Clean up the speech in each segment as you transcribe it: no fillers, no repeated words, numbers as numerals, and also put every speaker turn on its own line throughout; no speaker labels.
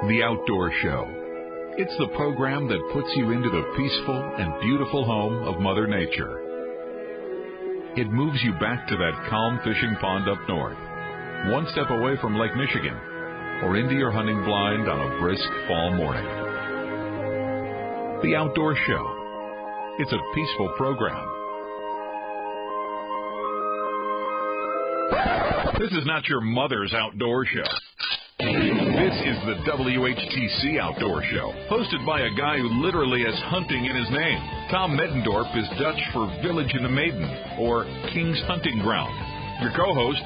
The Outdoor Show. It's the program that puts you into the peaceful and beautiful home of Mother Nature. It moves you back to that calm fishing pond up north, one step away from Lake Michigan, or into your hunting blind on a brisk fall morning. The Outdoor Show. It's a peaceful program. This is not your mother's outdoor show. This is the WHTC Outdoor Show, hosted by a guy who literally has hunting in his name. Tom Medendorp is Dutch for Village in the Maiden, or King's Hunting Ground. Your co-host,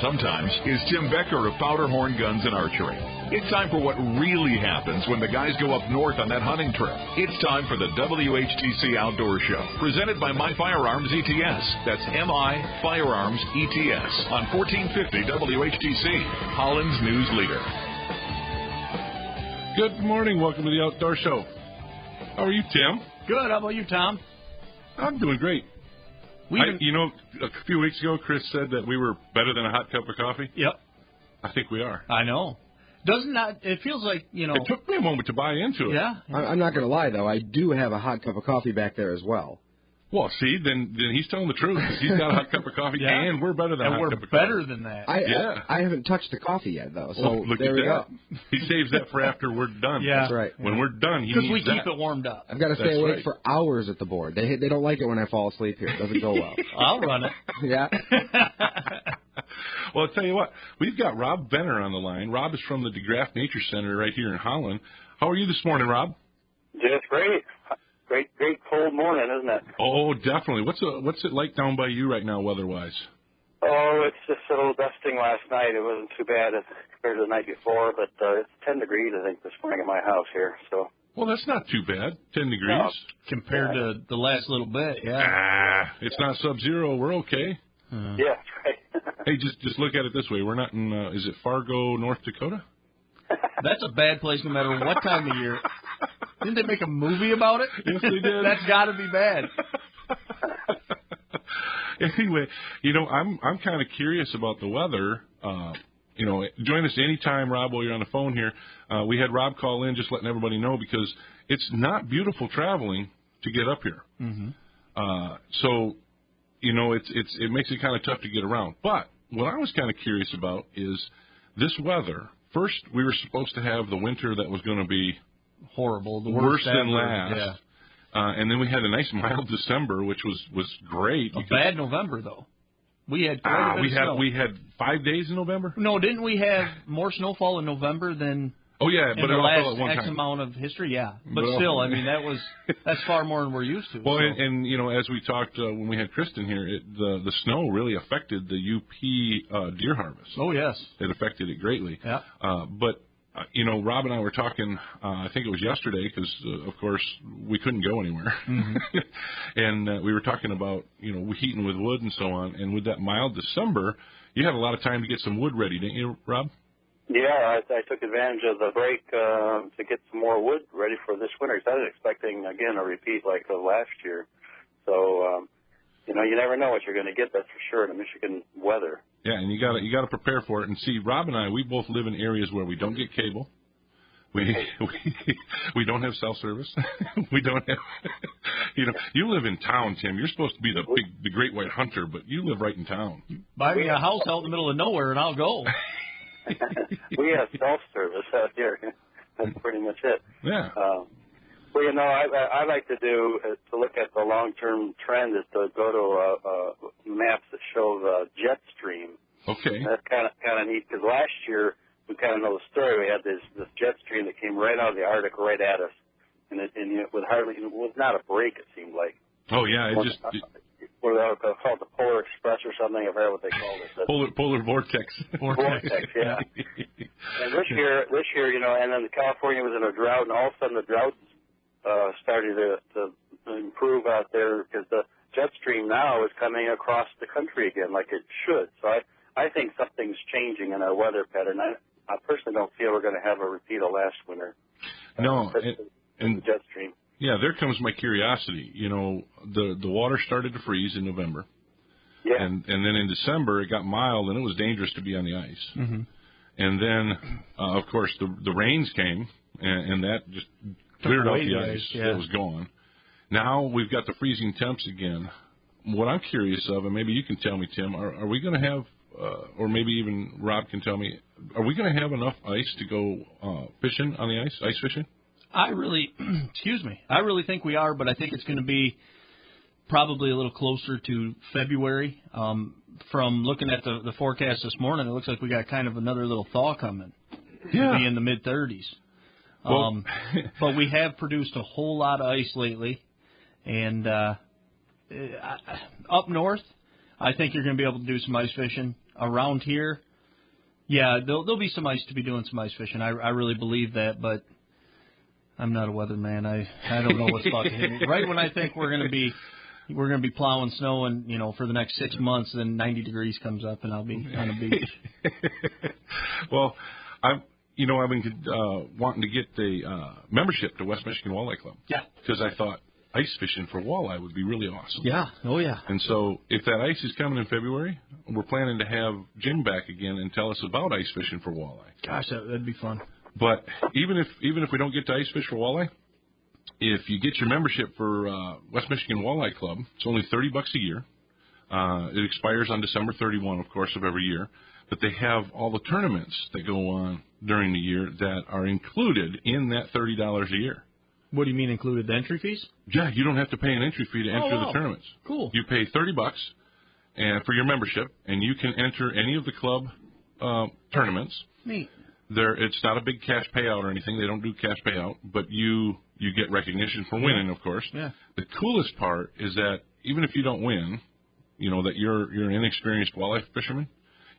sometimes, is Tim Becker of Powderhorn Guns and Archery. It's time for what really happens when the guys go up north on that hunting trip. It's time for the WHTC Outdoor Show, presented by My Firearms ETS. That's MI Firearms ETS on 1450 WHTC, Hollands News Leader.
Good morning. Welcome to the Outdoor Show. How are you, Tim?
Good. How about you, Tom?
I'm doing great. A few weeks ago, Chris said that we were better than a hot cup of coffee.
Yep.
I think we are.
I know. Doesn't that, it feels like,
It took me a moment to buy into it.
Yeah.
I'm not going to lie, though. I do have a hot cup of coffee back there as well.
Well, see, then he's telling the truth. He's got a hot cup of coffee,
yeah.
And we're better than a hot cup of coffee.
And we're better than that.
I haven't touched the coffee yet, though, so
look
there
at
we
that.
go.
He saves that for after we're done.
Yeah.
That's right.
When we're done, he needs that.
Because we keep it warmed up.
I've got to stay awake
right.
for hours at the board. They don't like it when I fall asleep here. It doesn't go well.
I'll run it.
Yeah.
Well, I'll tell you what. We've got Rob Benner on the line. Rob is from the DeGraff Nature Center right here in Holland. How are you this morning, Rob?
Just great. Great cold morning, isn't it?
Oh, definitely. What's it like down by you right now, weather-wise?
Oh, it's just a little dusting last night. It wasn't too bad compared to the night before, but it's 10 degrees, I think, this morning at my house here. So.
Well, that's not too bad. 10 degrees.
No.
Compared to the last little bit, yeah.
It's not sub-zero. We're okay.
Yeah, that's right.
Hey, just look at it this way. We're not in, is it Fargo, North Dakota?
That's a bad place no matter what time of year. Didn't they make a movie about it?
Yes, they did.
That's got to be bad.
Anyway, I'm kind of curious about the weather. Join us anytime, Rob, while you're on the phone here. We had Rob call in, just letting everybody know, because it's not beautiful traveling to get up here. Mm-hmm. So, it makes it kind of tough to get around. But what I was kind of curious about is this weather. First, we were supposed to have the winter that was going to be
horrible, the
worse
ever.
than last.
Yeah.
And then we had a nice mild December, which was great.
A bad November, though. We had
we had 5 days in November.
No, didn't we have more snowfall in November than?
Oh yeah, but
in the
it all fell
last
at one
X
time.
amount of history, yeah. But still, I mean, that's far more than we're used to.
Well,
so.
and as we talked when we had Kristen here, the snow really affected the UP deer harvest.
Oh yes,
it affected it greatly.
Yeah.
But Rob and I were talking. I think it was yesterday, because of course we couldn't go anywhere, mm-hmm. And we were talking about heating with wood and so on. And with that mild December, you had a lot of time to get some wood ready, didn't you, Rob?
Yeah, I took advantage of the break to get some more wood ready for this winter. I was expecting, again, a repeat like of last year. So, you never know what you're going to get, that's for sure, in the Michigan weather.
Yeah, and you got to prepare for it. And see, Rob and I, we both live in areas where we don't get cable. We don't have cell service. We don't have, you live in town, Tim. You're supposed to be the great white hunter, but you live right in town.
Buy me a house out in the middle of nowhere, and I'll go.
We have self-service out here. That's pretty much it.
Yeah.
I like to do to look at the long-term trend is to go to maps that show the jet stream.
Okay.
That's kind of neat, because last year we kind of know the story. We had this jet stream that came right out of the Arctic right at us, and it was not a break. It seemed like.
Oh yeah,
What they called the Polar Express or something. I forgot what they called it.
Polar vortex.
Vortex, yeah. And this year, and then California was in a drought, and all of a sudden the drought started to improve out there, because the jet stream now is coming across the country again like it should. So I think something's changing in our weather pattern. I personally don't feel we're going to have a repeat of last winter.
No,
in the jet stream.
Yeah, there comes my curiosity. The water started to freeze in November.
Yeah.
And then in December it got mild, and it was dangerous to be on the ice.
Mm-hmm.
And then, of course, the rains came, and that just cleared out the ice.
Yeah.
It was gone. Now we've got the freezing temps again. What I'm curious of, and maybe you can tell me, Tim, are we going to have, or maybe even Rob can tell me, are we going to have enough ice to go fishing on the ice fishing?
I really think we are, but I think it's going to be probably a little closer to February. From looking at the forecast this morning, it looks like we got kind of another little thaw coming.
Yeah.
To be in the mid-30s.
Well,
but we have produced a whole lot of ice lately. And up north, I think you're going to be able to do some ice fishing. Around here, yeah, there'll be some ice to be doing some ice fishing. I really believe that, but I'm not a weatherman. I don't know what's about to hit me. Right when I think we're going to be plowing snow and for the next 6 months, then 90 degrees comes up and I'll be on the beach.
Well, I've been wanting to get the membership to West Michigan Walleye Club.
Yeah.
Because I thought ice fishing for walleye would be really awesome.
Yeah. Oh, yeah.
And so if that ice is coming in February, we're planning to have Jim back again and tell us about ice fishing for walleye.
Gosh, that'd be fun.
But even if we don't get to ice fish for walleye, if you get your membership for West Michigan Walleye Club, it's only $30 a year. It expires on December 31, of course, of every year. But they have all the tournaments that go on during the year that are included in that $30 a year.
What do you mean included? The entry fees?
Yeah, you don't have to pay an entry fee to enter the tournaments.
Cool.
You pay $30 and for your membership, and you can enter any of the club tournaments.
Neat.
It's not a big cash payout or anything. They don't do cash payout, but you get recognition for winning, of course.
Yeah.
The coolest part is that even if you don't win, that you're an inexperienced walleye fisherman,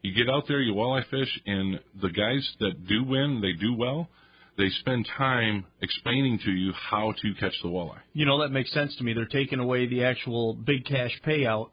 you get out there, you walleye fish, and the guys that do win, they do well. They spend time explaining to you how to catch the walleye.
That makes sense to me. They're taking away the actual big cash payout,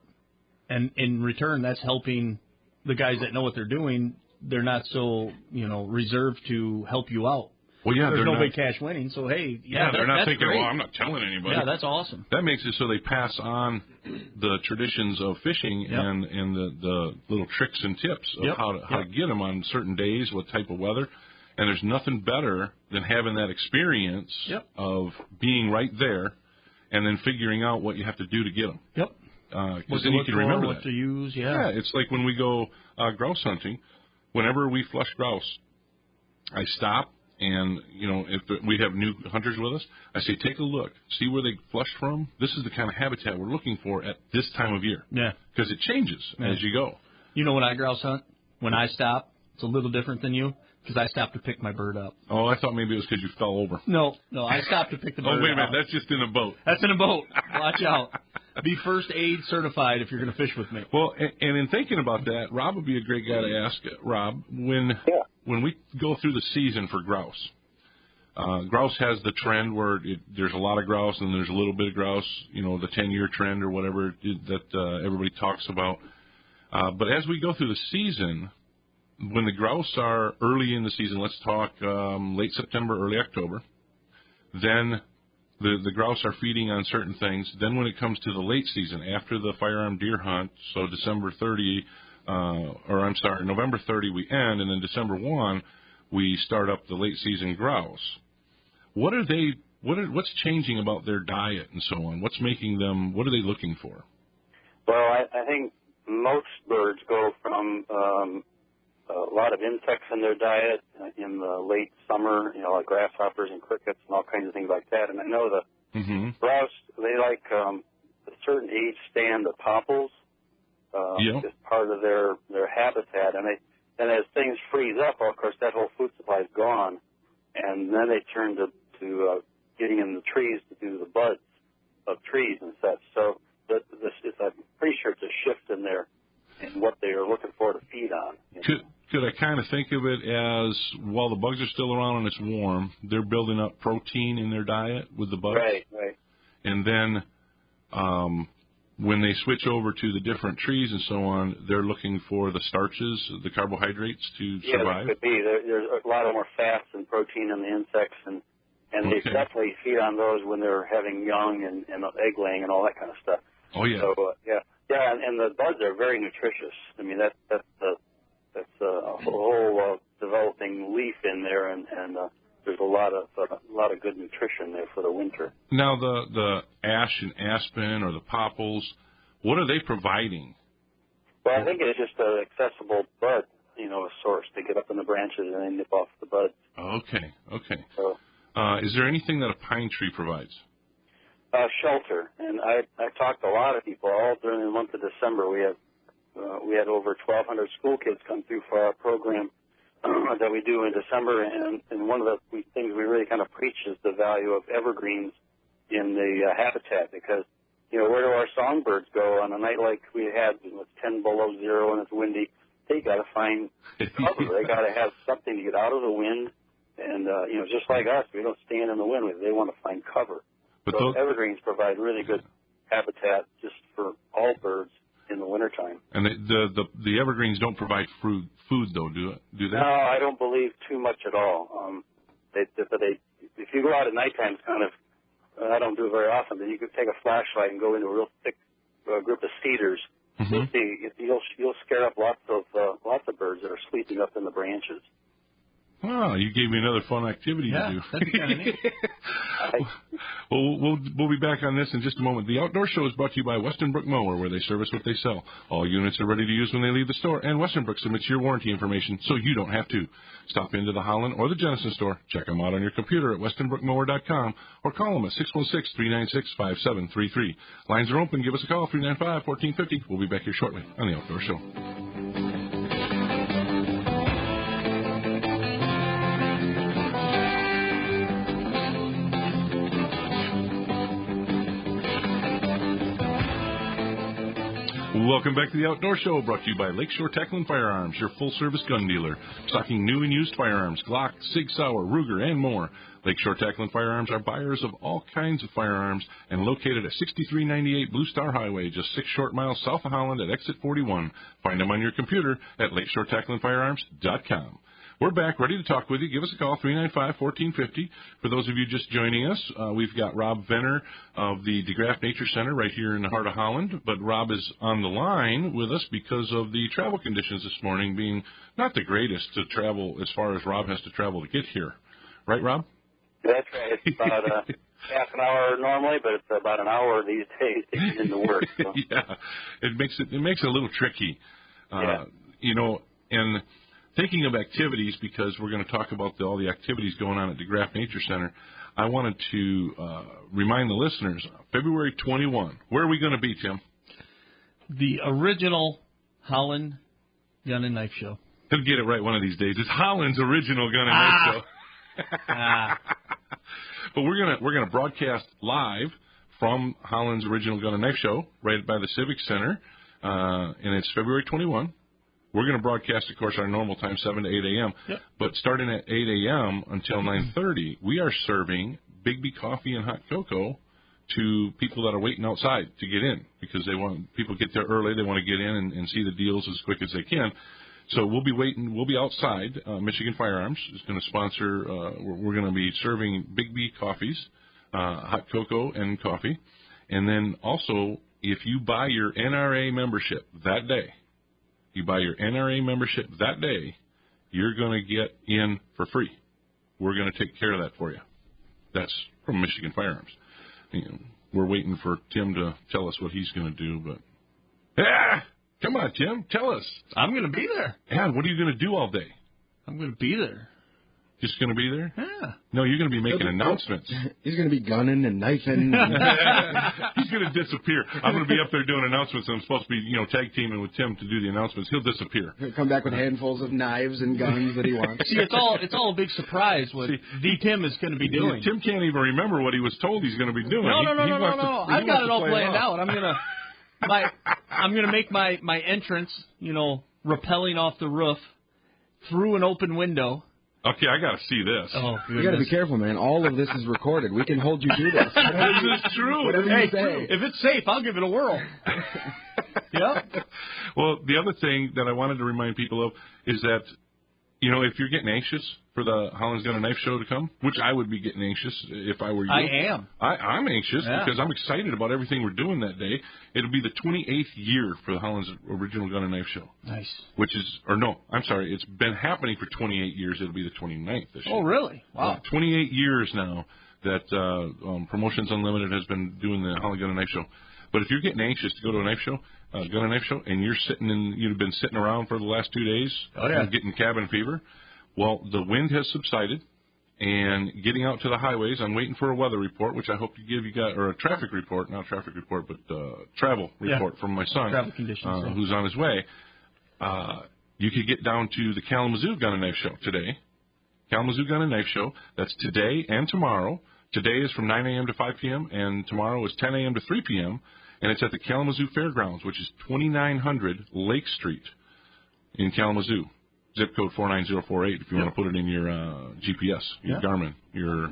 and in return, that's helping the guys that know what they're doing. They're not so, reserved to help you out.
Well, yeah,
there's no big cash winning, so hey,
they're not thinking,
great.
I'm not telling anybody.
Yeah, that's awesome.
That makes it so they pass on the traditions of fishing and the little tricks and tips of how to get them on certain days, what type of weather. And there's nothing better than having that experience of being right there and then figuring out what you have to do to get them.
Yep.
Because then you can remember
what to use.
Yeah, it's like when we go grouse hunting. Whenever we flush grouse, I stop and, if we have new hunters with us, I say, take a look, see where they flushed from. This is the kind of habitat we're looking for at this time of year.
Yeah.
Because it changes as you go.
When I grouse hunt, when I stop, it's a little different than you. Because I stopped to pick my bird up.
Oh, I thought maybe it was because you fell over.
No, I stopped to pick the bird up.
Oh, wait a minute, that's just in a boat.
That's in a boat. Watch out. Be first aid certified if you're going to fish with me.
Well, and in thinking about that, Rob would be a great guy to ask. Rob, when we go through the season for grouse, grouse has the trend where there's a lot of grouse and there's a little bit of grouse, the 10-year trend or whatever that everybody talks about. But as we go through the season, when the grouse are early in the season, let's talk late September, early October, then the grouse are feeding on certain things. Then when it comes to the late season, after the firearm deer hunt, so November 30 we end, and then December 1 we start up the late season grouse. What's changing about their diet and so on? What's making them? What are they looking for?
Well, I think most birds go from a lot of insects in their diet in the late summer, like grasshoppers and crickets and all kinds of things like that. And I know the grouse, they like a certain age stand of popples as part of their habitat. And as things freeze up, of course, that whole food supply is gone. And then they turn to getting in the trees to do the buds of trees and such. So I'm pretty sure it's a shift in what they are looking for to feed on.
Could I kind of think of it as, while the bugs are still around and it's warm, they're building up protein in their diet with the bugs?
Right.
And then when they switch over to the different trees and so on, they're looking for the starches, the carbohydrates to survive?
Yeah, it could be. There's a lot more fats and protein in the insects, and they definitely feed on those when they're having young and egg laying and all that kind of stuff.
Oh, yeah.
So, and the buds are very nutritious. I mean, that's a whole developing leaf in there, and there's a lot of good nutrition there for the winter.
Now the ash and aspen or the popples, what are they providing?
Well, I think it's just an accessible bud, a source to get up in the branches and then nip off the buds.
Okay.
So,
is there anything that a pine tree provides?
Shelter, and I talked to a lot of people all during the month of December. We had over 1,200 school kids come through for our program that we do in December, and one of the things we really kind of preach is the value of evergreens in the habitat, because where do our songbirds go on a night like we had when it's 10 below zero and it's windy? They got to find cover. They got to have something to get out of the wind, and just like us, we don't stand in the wind. They want to find cover.
But
so evergreens provide really good habitat just for all birds in the wintertime.
And the evergreens don't provide food though, do they?
No, I don't believe too much at all. If you go out at nighttime, it's kind of, I don't do it very often, but you could take a flashlight and go into a real thick group of cedars.
Mm-hmm.
You'll scare up lots of birds that are sleeping up in the branches.
Wow, you gave me another fun activity to do.
That's kind of neat.
Well, we'll be back on this in just a moment. The Outdoor Show is brought to you by Westenbrook Mower, where they service what they sell. All units are ready to use when they leave the store, and Westenbrook submits your warranty information so you don't have to. Stop into the Holland or the Jenison store. Check them out on your computer at westenbrookmower.com or call them at 616-396-5733. Lines are open. Give us a call, 395-1450. We'll be back here shortly on the Outdoor Show. Welcome back to the Outdoor Show, brought to you by Lakeshore Tackle & Firearms, your full-service gun dealer, stocking new and used firearms, Glock, Sig Sauer, Ruger, and more. Lakeshore Tackle & Firearms are buyers of all kinds of firearms and located at 6398 Blue Star Highway, just 6 short miles south of Holland at exit 41. Find them on your computer at lakeshoretacklandfirearms.com. We're back, ready to talk with you. Give us a call, 395-1450. For those of you just joining us, we've got Rob Venner of the DeGraff Nature Center right here in the heart of Holland. But Rob is on the line with us because of the travel conditions this morning being not the greatest to travel as far as Rob has to travel to get here. Right, Rob?
That's right. It's about half an hour normally, but it's about an hour these days to get into work. So.
Yeah, it makes it a little tricky.
Yeah.
And thinking of activities, because we're going to talk about all the activities going on at DeGraff Nature Center, I wanted to remind the listeners, February 21, where are we going to be, Tim?
The original Holland Gun and Knife Show.
He'll get it right one of these days. It's Holland's original Gun and Knife Show. But we're gonna broadcast live from Holland's original Gun and Knife Show right by the Civic Center, and it's February 21. We're going to broadcast, of course, our normal time, 7 to 8 a.m.
Yep.
But starting at 8 a.m. until 9:30, we are serving Bigby coffee and hot cocoa to people that are waiting outside to get in, because people get there early. They want to get in and see the deals as quick as they can. So we'll be waiting. We'll be outside. Michigan Firearms is going to sponsor. We're going to be serving Bigby coffees, hot cocoa and coffee. And then also, if you buy your NRA membership that day, you're going to get in for free. We're going to take care of that for you. That's from Michigan Firearms. We're waiting for Tim to tell us what he's going to do, but come on, Tim, tell us.
I'm going to be there.
And what are you going to do all day?
I'm going to be there.
Just going to be there?
Yeah.
No, you're going to be making announcements.
He's going to be gunning and knifing.
He's going to disappear. I'm going to be up there doing announcements, and I'm supposed to be, tag teaming with Tim to do the announcements. He'll disappear.
He'll come back with handfuls of knives and guns that he wants.
See, it's all a big surprise what the Tim is going to be doing.
Tim can't even remember what he was told he's going to be doing.
No. I've got it all planned out. I'm going to make my entrance, rappelling off the roof through an open window.
Okay, I got to see this.
Oh, goodness.
You got to be careful, man. All of this is recorded. We can hold you to this.
This is true.
Whatever you say.
If it's safe, I'll give it a whirl. Yep.
Well, the other thing that I wanted to remind people of is that, if you're getting anxious for the Hollands Gun and Knife Show to come, which I would be getting anxious if I were you.
I am.
I'm anxious
Yeah.
because I'm excited about everything we're doing that day. It'll be the 28th year for the Hollands Original Gun and Knife Show.
Nice.
It's been happening for 28 years. It'll be the 29th this year.
Oh, really? Wow.
28 years now that Promotions Unlimited has been doing the Holland Gun and Knife Show. But if you're getting anxious to go to a knife show, gun and knife show, and you've been sitting around for the last 2 days and getting cabin fever, well, the wind has subsided, and getting out to the highways, I'm waiting for a weather report, which I hope to give you guys, or a traffic report, not traffic report, but travel report from my son,
travel conditions,
who's on his way. You could get down to the Kalamazoo Gun and Knife Show today. Kalamazoo Gun and Knife Show. That's today and tomorrow. Today is from 9 a.m. to 5 p.m., and tomorrow is 10 a.m. to 3 p.m., and it's at the Kalamazoo Fairgrounds, which is 2900 Lake Street in Kalamazoo. Zip code 49048 if you want to put it in your GPS, your Garmin, your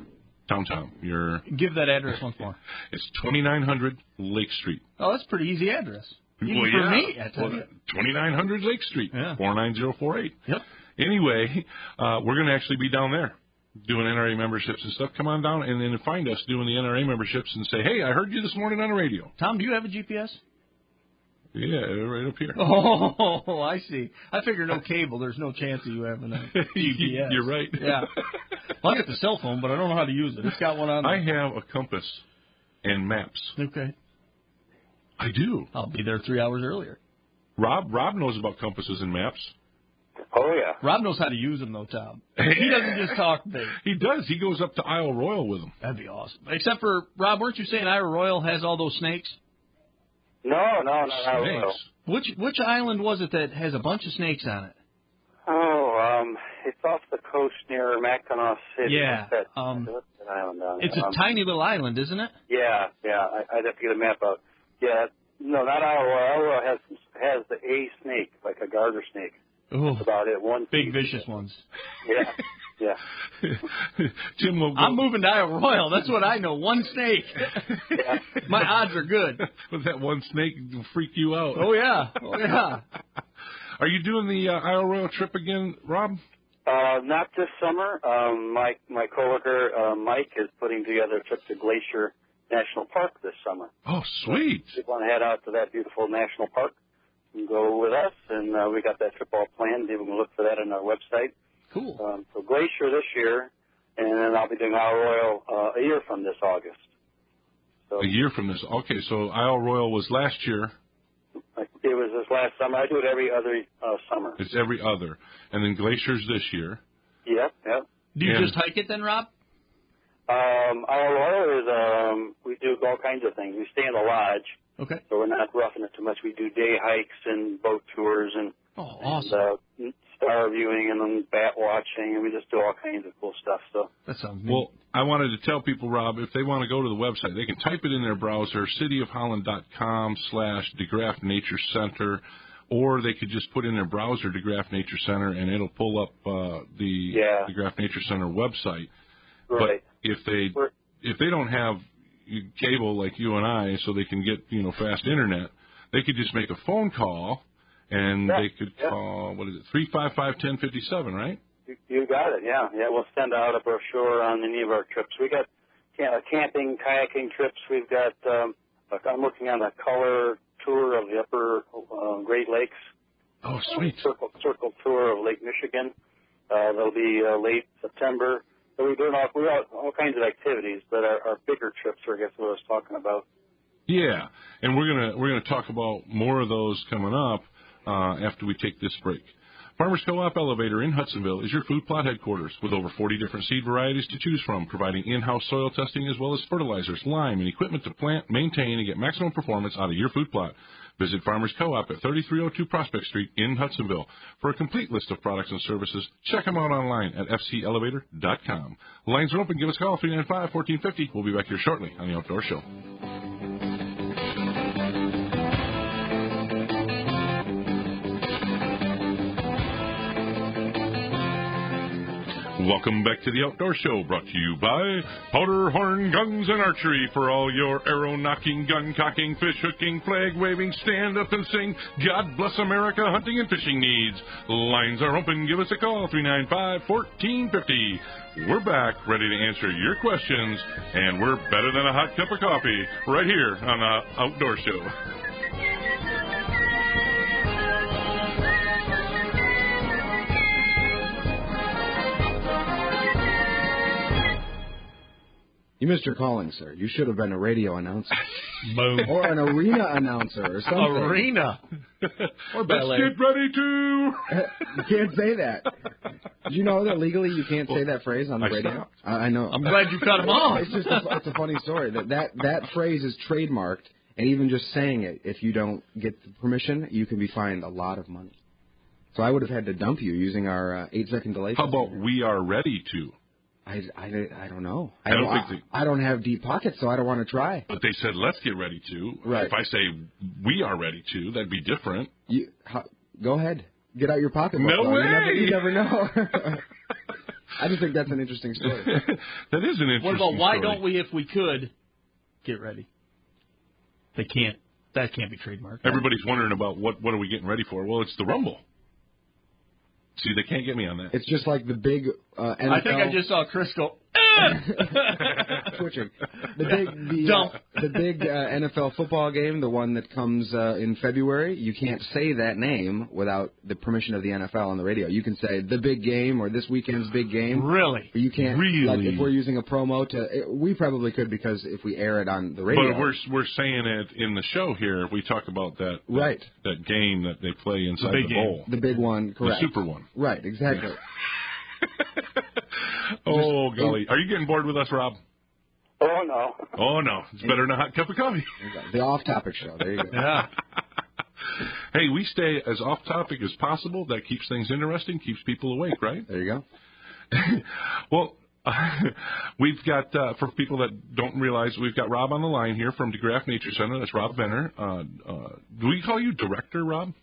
TomTom, your...
Give that address once more.
It's 2900 Lake Street.
Oh, that's a pretty easy address. Even
Well,
for me, I tell you.
2900 Lake Street, 49048.
Yep.
Anyway, we're going to actually be down there doing NRA memberships and stuff. Come on down and then find us doing the NRA memberships and say, hey, I heard you this morning on the radio.
Tom, do you have a GPS?
Yeah, right up here.
Oh, I see. I figure no cable. There's no chance of you having a GPS.
You're right.
Yeah. Well, I got the cell phone, but I don't know how to use it. It's got one on there.
I have a compass and maps.
Okay.
I do.
I'll be there 3 hours earlier.
Rob knows about compasses and maps.
Oh, yeah.
Rob knows how to use them, though, Tom. He doesn't just talk big.
He does. He goes up to Isle Royal with them.
That'd be awesome. Except for, Rob, weren't you saying Isle Royal has all those snakes?
No, not Royal.
Which island was it that has a bunch of snakes on it?
Oh, it's off the coast near Mackinac City.
Yeah.
What's that island on?
It's a tiny little island, isn't it?
Yeah. I'd have to get a map out. Yeah. No, not Isle Royal. Isle Royal has the A snake, like a garter snake.
Oh,
that's about it. One
big vicious ones.
Yeah.
Jim will go.
I'm moving to Isle Royal. That's what I know. One snake. My odds are good.
But that one snake will freak you out.
Oh yeah.
Are you doing the Isle Royal trip again, Rob?
Not this summer. My coworker Mike is putting together a trip to Glacier National Park this summer.
Oh, sweet!
We want to head out to that beautiful national park and go with us, and we got that trip all planned. You can look for that on our website.
Cool.
So Glacier this year, and then I'll be doing Isle Royal a year from this August. So,
a year from this. Okay, so Isle Royal was last year.
It was this last summer. I do it every other summer.
It's every other. And then Glacier's this year.
Yep.
Do you just hike it then, Rob?
Isle Royal is, we do all kinds of things. We stay in the lodge.
Okay.
So we're not roughing it too much. We do day hikes and boat tours and
awesome.
And, star viewing and then bat watching, and we just do all kinds of cool stuff. So
that sounds neat.
Well, I wanted to tell people, Rob, if they want to go to the website, they can type it in their browser, cityofholland.com/DeGraff Nature Center, or they could just put in their browser DeGraff Nature Center, and it'll pull up the DeGraff Nature Center website.
Right.
But if they don't have cable like you and I, so they can get fast internet, they could just make a phone call. And they could call, 355-1057, right?
You got it, yeah. We'll send out a brochure on any of our trips. We got camping, kayaking trips. We've got, I'm working on a color tour of the upper Great Lakes.
Oh, sweet.
Circle tour of Lake Michigan. That'll be late September. So we're doing all kinds of activities, but our bigger trips are, I guess, what I was talking about.
Yeah, and we're gonna talk about more of those coming up. After we take this break. Farmers Co-op Elevator in Hudsonville is your food plot headquarters with over 40 different seed varieties to choose from, providing in-house soil testing as well as fertilizers, lime, and equipment to plant, maintain, and get maximum performance out of your food plot. Visit Farmers Co-op at 3302 Prospect Street in Hudsonville. For a complete list of products and services, check them out online at fcelevator.com. Lines are open. Give us a call, 395-1450. We'll be back here shortly on The Outdoor Show. Welcome back to the Outdoor Show, brought to you by Powderhorn Guns and Archery for all your arrow-knocking, gun-cocking, fish-hooking, flag-waving, stand-up and sing, God bless America hunting and fishing needs. Lines are open. Give us a call, 395-1450. We're back, ready to answer your questions, and we're better than a hot cup of coffee right here on the Outdoor Show.
You missed your calling, sir. You should have been a radio announcer.
Boom.
Or an arena announcer or something.
Arena. Or ballet.
Let's get ready to...
You can't say that. Did you know that legally you can't say that phrase on the radio?
Stopped.
I know.
I'm glad you cut him off.
It's just it's a funny story. That phrase is trademarked, and even just saying it, if you don't get the permission, you can be fined a lot of money. So I would have had to dump you using our 8-second delay.
How about we are ready to?
I don't know.
I
don't have deep pockets, so I don't want to try.
But they said, let's get ready to.
Right.
If I say we are ready to, that'd be different.
Go ahead. Get out your pocketbook.
No way!
You never know. I just think that's an interesting story.
That is an interesting
What about why
story.
don't we, if we could, get ready? They can't. That can't be trademarked.
Everybody's wondering about what are we getting ready for. Well, it's the Rumble. See, they can't get me on that.
It's just like the big NFL.
I think I just saw Chris go,
twitching. The big NFL football game, the one that comes in February, you can't say that name without the permission of the NFL on the radio. You can say the big game or this weekend's big game.
Really?
But you can't.
Really?
Like if we're using a promo we probably could because if we air it on the radio.
But we're saying it in the show here. If we talk about that
right.
that game that they play inside the bowl.
The big one, correct.
The super one.
Right, exactly.
Oh, golly. Are you getting bored with us, Rob?
Oh, no.
Oh, no. It's better than a hot cup of coffee.
The off-topic show. There you go.
yeah.
Hey, we stay as off-topic as possible. That keeps things interesting, keeps people awake, right?
There you go.
Well, we've got, for people that don't realize, we've got Rob on the line here from DeGraff Nature Center. That's Rob Benner. Do we call you director, Rob?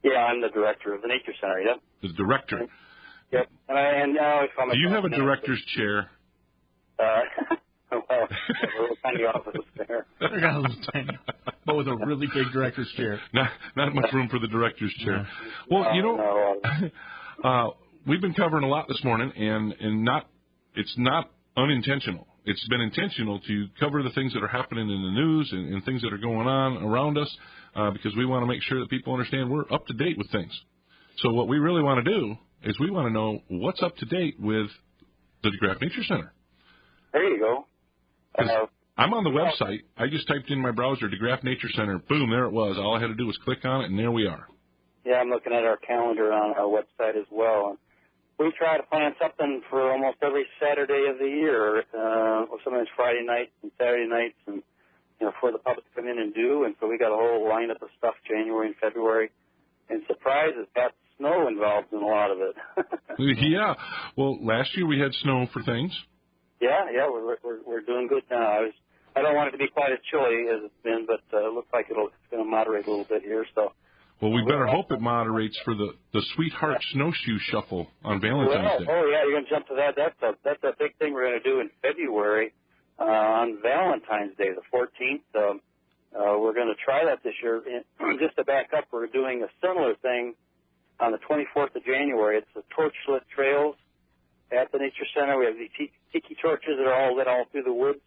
Yeah, I'm the director of the Nature Center, yep.
The director.
Yep. And now if I'm
Do you have a director's chair?
Well, a little tiny office there.
I got a little tiny, but with a really big director's chair.
Not much room for the director's chair. Well, we've been covering a lot this morning, and it's not unintentional. It's been intentional to cover the things that are happening in the news and things that are going on around us because we want to make sure that people understand we're up to date with things. So what we really want to do is we want to know what's up to date with the DeGraff Nature Center.
There you go.
I'm on the website. I just typed in my browser, DeGraff Nature Center. Boom, there it was. All I had to do was click on it, and there we are.
Yeah, I'm looking at our calendar on our website as well. We try to plan something for almost every Saturday of the year, or sometimes Friday nights and Saturday nights, and for the public to come in and do. And so we got a whole lineup of stuff January and February. And surprises, got snow involved in a lot of it.
Yeah. Well, last year we had snow for things.
Yeah, we're doing good now. I don't want it to be quite as chilly as it's been, but it looks like it's going to moderate a little bit here. So.
Well, we better hope it moderates for the Sweetheart Snowshoe Shuffle on Valentine's Day.
Oh, yeah, you're going to jump to that. That's a big thing we're going to do in February on Valentine's Day, the 14th. We're going to try that this year. Just to back up, we're doing a similar thing on the 24th of January. It's the torch-lit trails at the Nature Center. We have the tiki torches that are all lit all through the woods.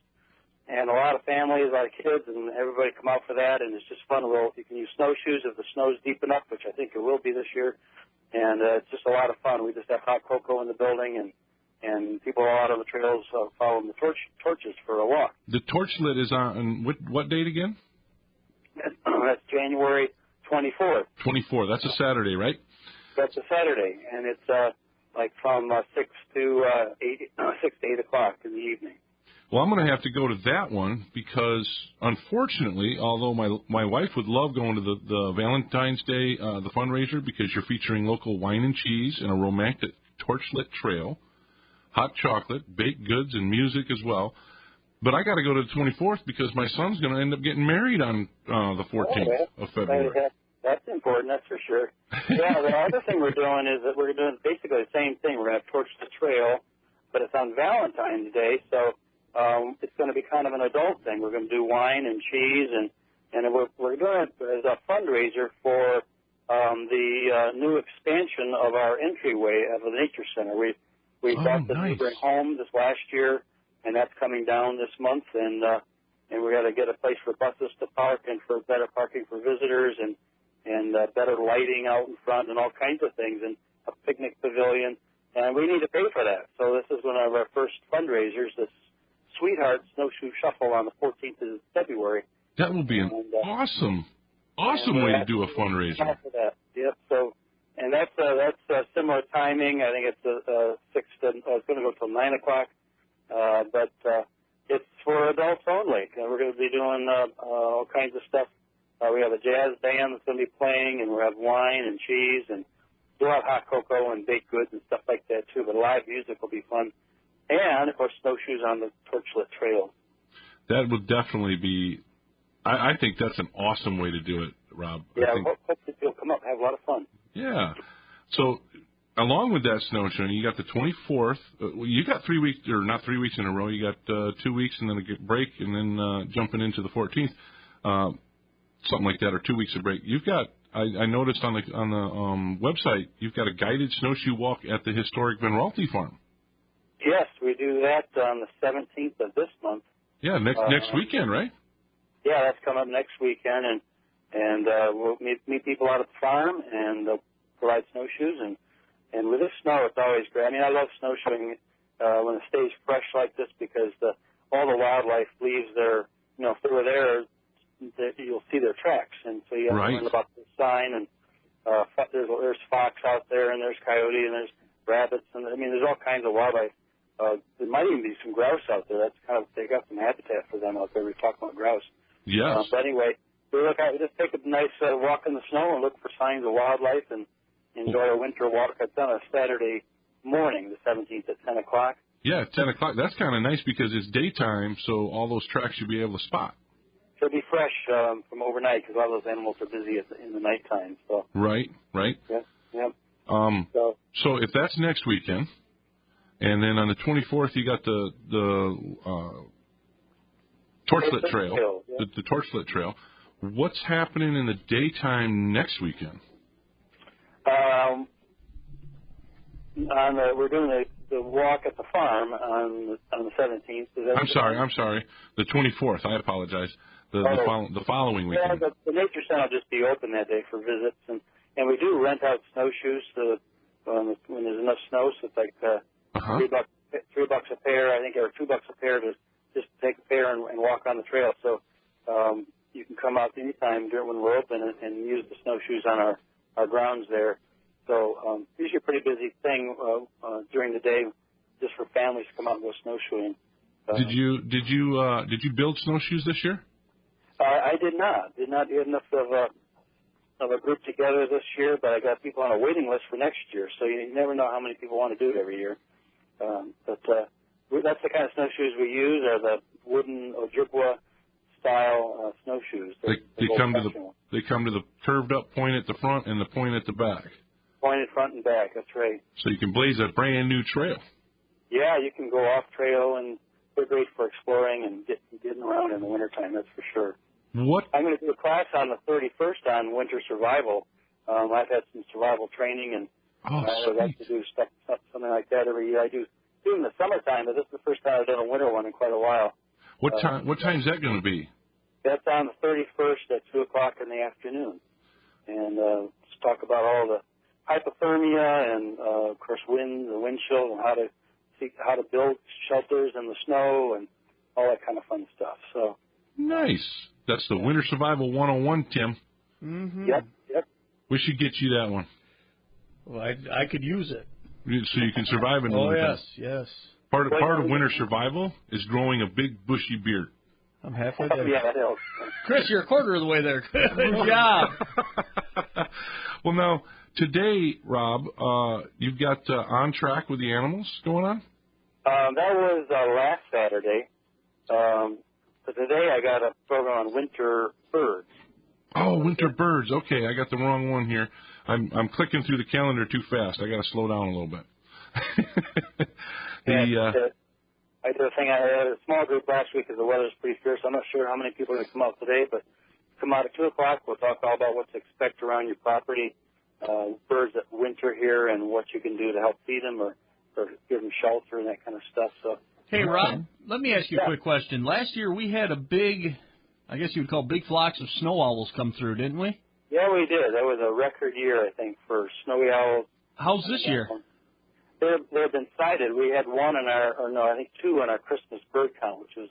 And a lot of families, a lot of kids, and everybody come out for that, and it's just fun. You can use snowshoes if the snow's deep enough, which I think it will be this year. And it's just a lot of fun. We just have hot cocoa in the building, and people are out on the trails following the torches for a walk.
The torch lit is on what date again?
That's January 24th.
24. That's a Saturday, right?
That's a Saturday, and it's like from 6 to 8 o'clock in the evening.
Well, I'm going to have to go to that one because, unfortunately, although my wife would love going to the Valentine's Day, the fundraiser, because you're featuring local wine and cheese and a romantic torchlit trail, hot chocolate, baked goods, and music as well. But I got to go to the 24th because my son's going to end up getting married on the 14th of February.
That's important, that's for sure. Yeah, the other thing we're doing is that we're doing basically the same thing. We're going to torch the trail but it's on Valentine's Day, so it's going to be kind of an adult thing. We're going to do wine and cheese, and we're doing it as a fundraiser for the new expansion of our entryway of the Nature Center. We bought the neighboring home this last year, and that's coming down this month, and we got to get a place for buses to park and for better parking for visitors and better lighting out in front and all kinds of things, and a picnic pavilion, and we need to pay for that. So this is one of our first fundraisers, this Sweetheart Snowshoe Shuffle on the 14th of February.
That will be an awesome way to do a fundraiser.
Yep. So, and that's similar timing. I think it's 6 to. It's going to go till 9 o'clock, but it's for adults only. And we're going to be doing all kinds of stuff. We have a jazz band that's going to be playing, and we'll have wine and cheese, and we'll have hot cocoa and baked goods and stuff like that too. But live music will be fun, and of course snowshoes on the torchlit trail. That
would definitely be. I think that's an awesome way to do it, Rob.
Yeah, hope that you'll come up, have a lot of fun.
Yeah. So, along with that snowshoeing, you got the 24th. You got 3 weeks, or not 3 weeks in a row. You got 2 weeks and then a break, and then jumping into the 14th, something like that, or 2 weeks of break. You've got. I noticed on the website, you've got a guided snowshoe walk at the historic Venralty Farm.
Yes, we do that on the 17th of this month.
Yeah, next weekend, right?
Yeah, that's coming up next weekend, and we'll meet people out at the farm and provide snowshoes. And with this snow, it's always great. I mean, I love snowshoeing when it stays fresh like this because all the wildlife leaves their, if they were there, you'll see their tracks. And so you have to learn about the sign, and there's fox out there, and there's coyote, and there's rabbits, and I mean, there's all kinds of wildlife. There might even be some grouse out there. That's they got some habitat for them out there. We're talking about grouse.
Yes.
But anyway, we just take a nice walk in the snow and look for signs of wildlife and enjoy a winter walk. It's on a Saturday morning, the 17th at 10 o'clock.
Yeah, 10 o'clock. That's kind of nice because it's daytime, so all those tracks you'll be able to spot.
It'll be fresh from overnight because a lot of those animals are busy in the nighttime. So.
Right.
Yeah.
So if that's next weekend, and then on the 24th you got the Torchlit Trail, the Torchlit Trail. What's happening in the daytime next weekend?
We're doing the walk at the farm on the 17th.
I'm sorry. The 24th. I apologize. The following weekend.
Yeah, the Nature Center will just be open that day for visits, and we do rent out snowshoes when there's enough snow. So it's like $3 a pair, I think, or $2 a pair to just take a pair and walk on the trail. So you can come out anytime when we're open and use the snowshoes on our grounds there. So usually a pretty busy thing during the day, just for families to come out and go snowshoeing.
Did you build snowshoes this year?
I did not. Did not get enough of a group together this year, but I got people on a waiting list for next year. So you never know how many people want to do it every year. But that's the kind of snowshoes we use, are the wooden Ojibwa style snowshoes.
They come to the curved up point at the front and the point at the back.
Pointed front and back. That's right.
So you can blaze a brand new trail.
Yeah, you can go off trail, and they're great for exploring and getting around in the wintertime. That's for sure.
What?
I'm going to do a class on the 31st on winter survival. I've had some survival training, and I would like to do something like that every year. I do in the summertime, but this is the first time I've done a winter one in quite a while.
What time is that going to be?
That's on the 31st at 2 o'clock in the afternoon, and let's talk about all the hypothermia and of course wind chill, and how to build shelters in the snow and all that kind of fun stuff. So
nice. That's the Winter Survival 101, Tim.
Mm-hmm.
Yep.
We should get you that one.
Well, I could use it.
So you can survive in the winter.
Yes.
Part of winter survival is growing a big bushy beard.
I'm halfway there.
Yeah, that helps.
Chris, you're a quarter of the way there. Good job.
Well, now, today, Rob, you've got On Track with the Animals going on?
That was last Saturday. But today I got a program on winter birds.
Oh, winter birds. Okay, I got the wrong one here. I'm clicking through the calendar too fast. I got to slow down a little bit.
I did a thing. I had a small group last week because the weather's pretty fierce. I'm not sure how many people are going to come out today, but come out at 2 o'clock. We'll talk all about what to expect around your property, birds that winter here, and what you can do to help feed them or give them shelter and that kind of stuff. So.
Hey, Rob, let me ask you a quick question. Last year we had a big, I guess you would call big flocks of snow owls come through, didn't we?
Yeah, we did. That was a record year, I think, for snowy owls.
How's this year?
They've been sighted. We had I think 2 on our Christmas bird count, which was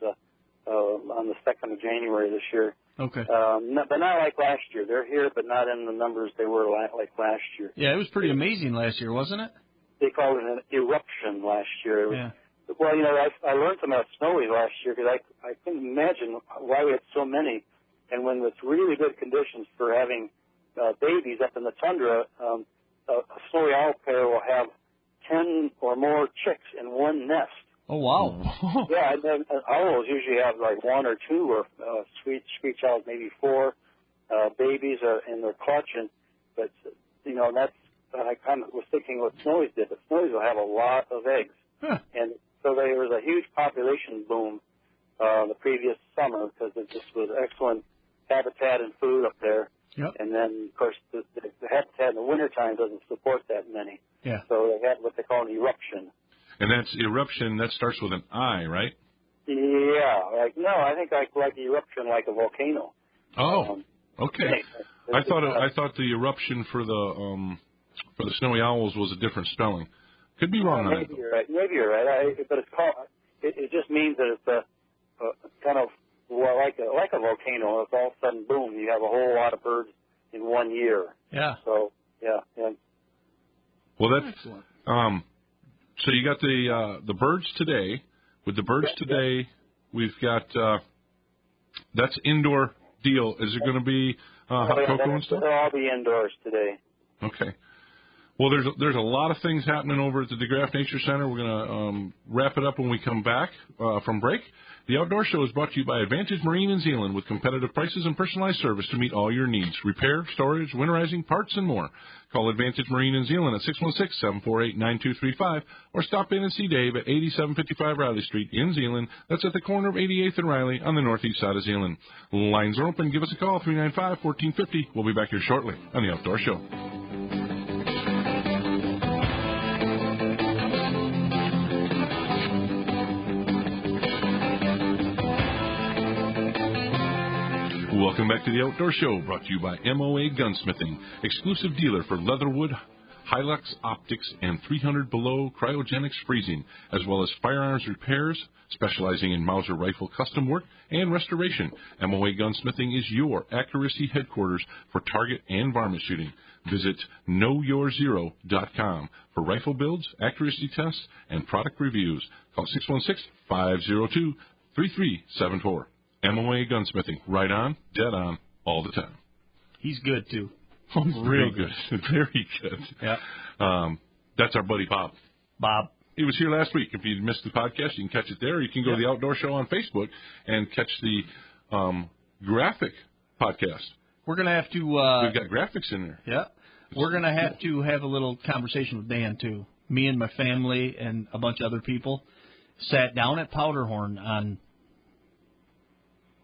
on the 2nd of January this year.
Okay.
But not like last year. They're here, but not in the numbers they were like last year.
Yeah, it was pretty amazing last year, wasn't it?
They called it an eruption last year.
Yeah.
Well, I learned from that snowy last year because I couldn't imagine why we had so many. And when it's really good conditions for having babies up in the tundra, a snowy owl pair will have 10 or more chicks in one nest.
Oh, wow.
Yeah, and then owls usually have like 1 or 2, or screech owls maybe 4 babies in their clutch. But that's I kind of was thinking what snowies did. But snowies will have a lot of eggs.
Huh.
And so there was a huge population boom the previous summer because it just was excellent habitat and food up there.
Yep.
And then, of course, the habitat in the wintertime doesn't support that many.
Yeah.
So they had what they call an eruption.
And that's eruption, that starts with an I, right?
Yeah. I think like eruption like a volcano.
Oh, okay. I thought the eruption for the snowy owls was a different spelling. Could be wrong on
maybe
that.
Maybe you're right. But it's called. It just means that it's a kind of like a volcano. It's all of a sudden boom. You have a whole lot of birds in 1 year.
Yeah.
So yeah.
Well, that's excellent. So you got the birds today. With the birds today, we've got that's indoor deal. Is it going to be hot cocoa and stuff?
They'll all be indoors today.
Okay. Well, there's a lot of things happening over at the DeGraff Nature Center. We're going to wrap it up when we come back from break. The Outdoor Show is brought to you by Advantage Marine in Zeeland with competitive prices and personalized service to meet all your needs. Repair, storage, winterizing, parts, and more. Call Advantage Marine in Zeeland at 616-748-9235 or stop in and see Dave at 8755 Riley Street in Zeeland. That's at the corner of 88th and Riley on the northeast side of Zeeland. Lines are open. Give us a call, 395-1450. We'll be back here shortly on The Outdoor Show. Welcome back to the Outdoor Show, brought to you by MOA Gunsmithing, exclusive dealer for Leatherwood, Hilux Optics, and 300 below cryogenics freezing, as well as firearms repairs, specializing in Mauser rifle custom work and restoration. MOA Gunsmithing is your accuracy headquarters for target and varmint shooting. Visit KnowYourZero.com for rifle builds, accuracy tests, and product reviews. Call 616-502-3374. MOA Gunsmithing, right on, dead on, all the time.
He's good, too.
Real good. Very good.
Yeah.
That's our buddy Bob.
Bob.
He was here last week. If you missed the podcast, you can catch it there. Or you can go to the Outdoor Show on Facebook and catch the graphic podcast.
We're going to have to...
We've got graphics in there.
Yeah. We're going to have a little conversation with Dan, too. Me and my family and a bunch of other people sat down at Powderhorn on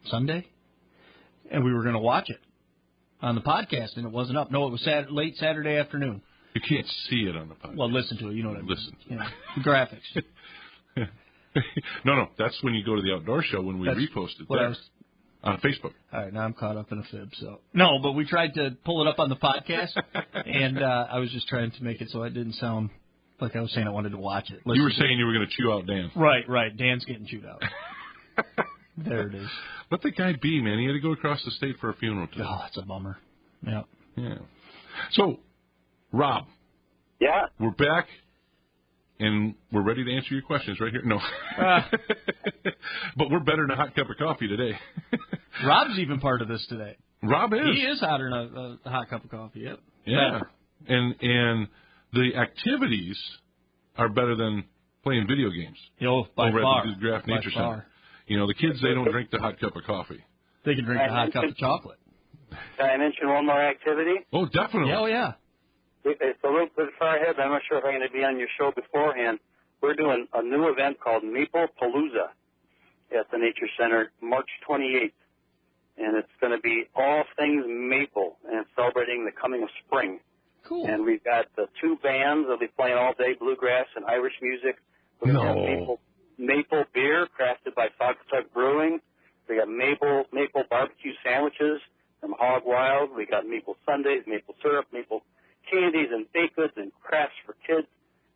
Sunday, and we were going to watch it on the podcast, and it wasn't up. No, it was late Saturday afternoon.
You can't see it on the podcast.
Well, listen to it. You know what I mean.
Listen.
You know, graphics.
No, that's when you go to the Outdoor Show when we repost it there on Facebook.
All right, now I'm caught up in a fib. So no, but we tried to pull it up on the podcast, and I was just trying to make it so it didn't sound like I was saying I wanted to watch it.
You were saying you were going to chew out Dan.
Right. Dan's getting chewed out. There it is.
Let the guy be, man. He had to go across the state for a funeral today.
Oh, that's a bummer. Yeah.
So, Rob.
Yeah?
We're back, and we're ready to answer your questions right here. No. But we're better than a hot cup of coffee today.
Rob's even part of this today.
Rob is.
He is hotter than a hot cup of coffee, yep.
Yeah. And the activities are better than playing video games.
By
over
far.
At the DeGraff Nature
By far.
Center. You know, the kids, they don't drink the hot cup of coffee.
They can drink the hot cup of chocolate.
Can I mention one more activity?
Oh, definitely.
Yeah, oh, yeah.
It's a little bit far ahead, but I'm not sure if I'm going to be on your show beforehand. we're doing a new event called Maple Palooza at the Nature Center March 28th. And it's going to be all things maple and celebrating the coming of spring.
Cool.
And we've got the 2 bands that'll be playing all day, bluegrass and Irish music. We're going to have maple beer crafted by Saugatuck Brewing. We got maple barbecue sandwiches from Hog Wild. We got maple sundaes, maple syrup, maple candies and baked goods and crafts for kids.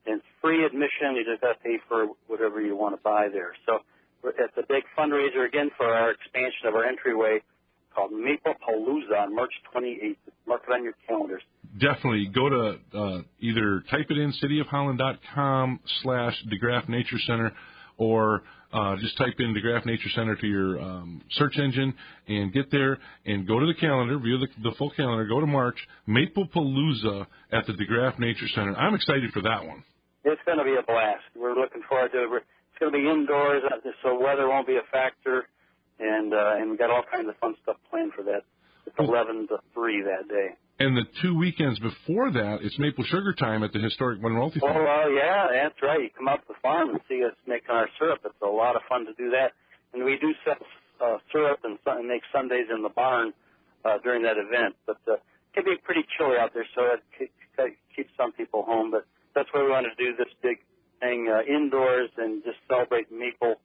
And free admission. You just got to pay for whatever you want to buy there. So it's a big fundraiser again for our expansion of our entryway called Maple Palooza on March 28th. Mark it on your calendars.
Definitely. Go to either type it in cityofholland.com/DeGraff Nature Center or just type in DeGraff Nature Center to your search engine and get there and go to the calendar, view the full calendar, go to March, Maple Palooza at the DeGraff Nature Center. I'm excited for that one.
It's going to be a blast. We're looking forward to it. It's going to be indoors, so weather won't be a factor, and we got all kinds of fun stuff planned for that. It's 11 to 3 that day.
And the 2 weekends before that, it's maple sugar time at the historic Monroe Farm.
Oh, yeah, that's right. You come out to the farm and see us making our syrup. It's a lot of fun to do that. And we do sell syrup and make sundaes in the barn during that event. But it can be pretty chilly out there, so it keeps some people home. But that's why we want to do this big thing indoors and just celebrate maple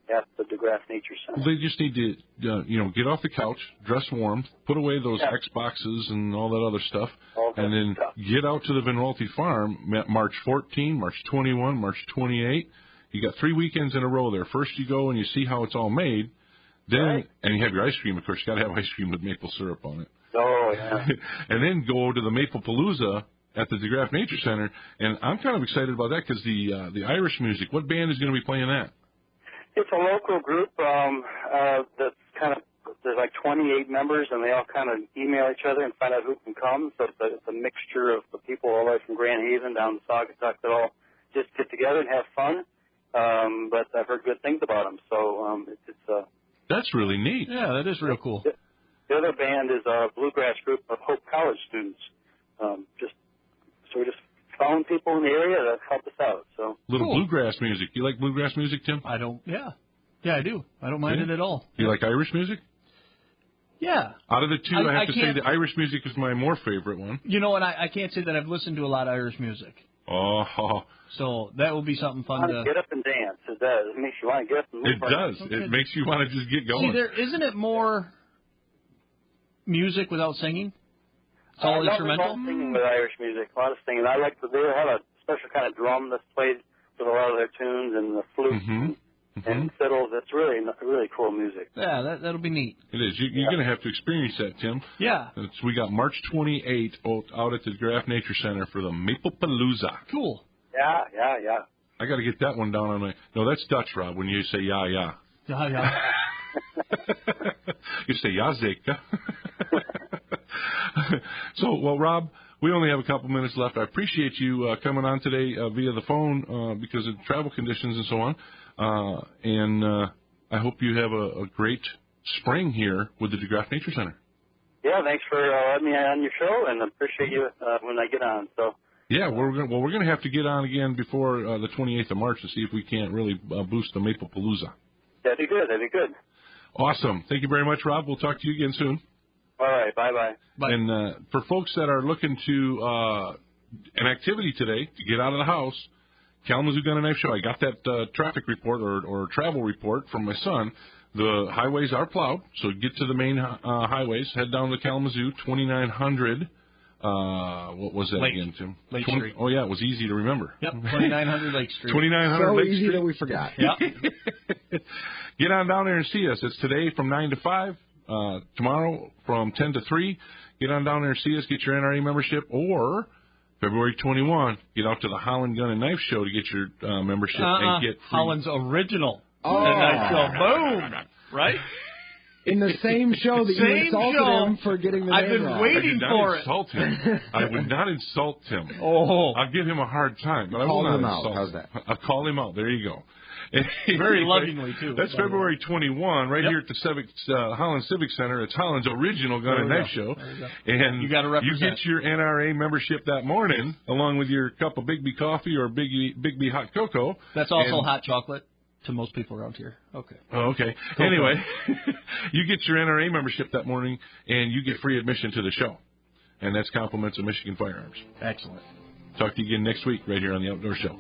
at the DeGraff Nature Center.
They just need to, get off the couch, dress warm, put away those Xboxes and all that other stuff, and then get out to the Monroe Farm March 14, March 21, March 28. You got 3 weekends in a row there. First you go and you see how it's all made, then and you have your ice cream. Of course, you got to have ice cream with maple syrup on it.
Oh, yeah.
And then go to the Maple Palooza at the DeGraff Nature Center, and I'm kind of excited about that because the Irish music. What band is going to be playing that?
It's a local group that's kind of, there's like 28 members, and they all kind of email each other and find out who can come. So it's a mixture of the people all the way from Grand Haven down to Saugatuck that all just get together and have fun. But I've heard good things about them. So
that's really neat.
Yeah, that is real cool.
The other band is a bluegrass group of Hope College students. We just found people in the area that help us out. So
bluegrass music. You like bluegrass music, Tim?
I don't. Yeah, I do. I don't mind it at all.
You like Irish music?
Yeah.
Out of the two, I have to say the Irish music is my more favorite one.
You know what? I can't say that I've listened to a lot of Irish music.
Oh.
So that will be something fun to
get up and dance. It does. It makes you want to get up and move.
It does. Okay. It makes you want to just get going.
See, isn't it more music without singing? It's all instrumental?
All singing with Irish music. A lot of singing. I like they have a special kind of drum that's played with a lot of their tunes and the flute and fiddles. That's really cool music.
Yeah, that'll be neat.
It is. You're going to have to experience that, Tim.
Yeah.
We got March 28th out at the DeGraff Nature Center for the Maple Palooza.
Cool.
Yeah.
I got to get that one down on my... No, that's Dutch, Rob, when you say yeah.
Yeah.
You say ja, zeker. So, Rob, we only have a couple minutes left. I appreciate you coming on today via the phone because of travel conditions and so on. And I hope you have a great spring here with the DeGraff Nature Center.
Yeah, thanks for letting me on your show, and I appreciate you when I get on. So.
Yeah, we're going to have to get on again before the 28th of March to see if we can't really boost the Maple Palooza.
That'd be good.
Awesome. Thank you very much, Rob. We'll talk to you again soon.
All right. Bye-bye.
And for folks that are looking to an activity today to get out of the house, Kalamazoo Gun and Knife Show. I got that traffic report or travel report from my son. The highways are plowed, so get to the main highways. Head down to Kalamazoo, 2900. What was that again, Tim?
Lake Street.
Oh, yeah, it was easy to remember.
Yep, 2900 Lake Street.
2900 Lake Street.
So easy that we forgot.
Yep.
Get on down there and see us. It's today from 9 to 5, tomorrow from 10 to 3. Get on down there and see us, get your NRA membership, or February 21, get out to the Holland Gun and Knife Show to get your membership and get free.
Holland's original Knife Show. Boom! Right?
In the same show that you insulted him for getting the name wrong.
I've been waiting for it.
I would not insult him.
Oh.
I'll give him a hard time, but I will not insult him.
How's that?
I'll call him out. There you go.
Very lovingly, too.
That's February 21, right here at the Hollands Civic Center. It's Holland's original gun and knife show. And
you got to represent.
You get your NRA membership that morning, along with your cup of Big B coffee or Big B hot cocoa.
That's also hot chocolate to most people around here. Okay.
Oh, okay. Cocoa. Anyway, you get your NRA membership that morning, and you get free admission to the show. And that's compliments of Michigan Firearms.
Excellent.
Talk to you again next week right here on the Outdoor Show.